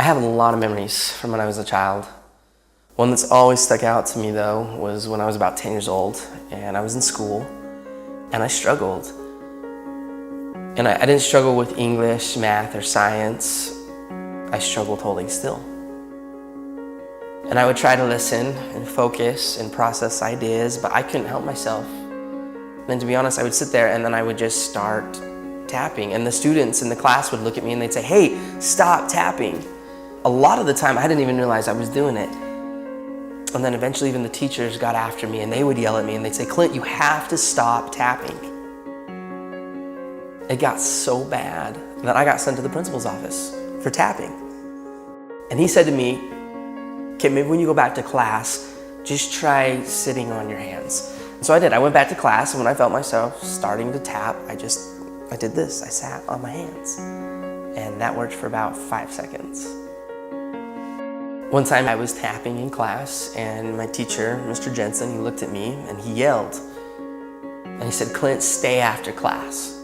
I have a lot of memories from when I was a child. One that's always stuck out to me though was when I was about 10 years old and I was in school and I struggled. And I didn't struggle with English, math, or science. I struggled holding still. And I would try to listen and focus and process ideas, but I couldn't help myself. And to be honest, I would sit there and then I would just start tapping. And the students in the class would look at me and they'd say, "Hey, stop tapping." A lot of the time, I didn't even realize I was doing it. And then eventually even the teachers got after me and they would yell at me and they'd say, "Clint, you have to stop tapping." It got so bad that I got sent to the principal's office for tapping. And he said to me, "Okay, maybe when you go back to class, just try sitting on your hands." And so I did. I went back to class, and when I felt myself starting to tap, I did this. I sat on my hands. And that worked for about 5 seconds. One time I was tapping in class, and my teacher, Mr. Jensen, he looked at me and he yelled. And he said, "Clint, stay after class."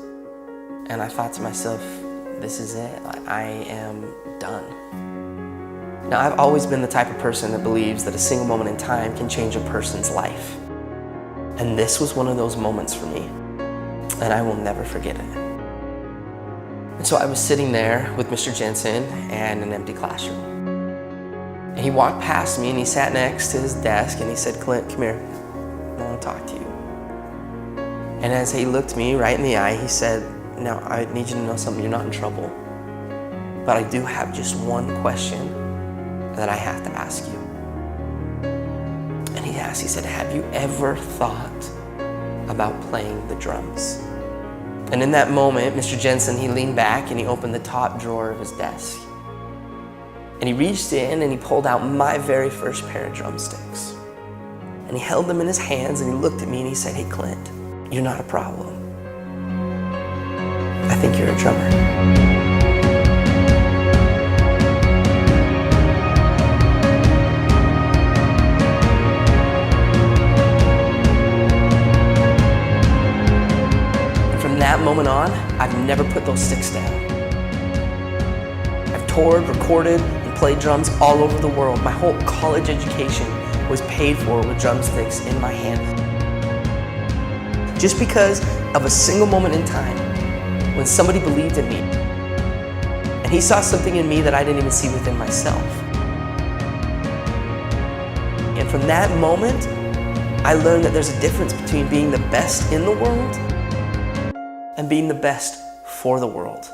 And I thought to myself, this is it. I am done. Now, I've always been the type of person that believes that a single moment in time can change a person's life. And this was one of those moments for me. And I will never forget it. And so I was sitting there with Mr. Jensen and an empty classroom. And he walked past me and he sat next to his desk and he said, "Clint, come here. I want to talk to you." And as he looked me right in the eye, he said, "Now, I need you to know something. You're not in trouble. But I do have just one question that I have to ask you." And he asked, he said, "Have you ever thought about playing the drums?" And in that moment, Mr. Jensen, he leaned back and he opened the top drawer of his desk. And he reached in and he pulled out my very first pair of drumsticks. And he held them in his hands and he looked at me and he said, "Hey, Clint, you're not a problem. I think you're a drummer." And from that moment on, I've never put those sticks down. I've toured, recorded, and played drums all over the world. My whole college education was paid for with drumsticks in my hand. Just because of a single moment in time when somebody believed in me and he saw something in me that I didn't even see within myself. And from that moment, I learned that there's a difference between being the best in the world and being the best for the world.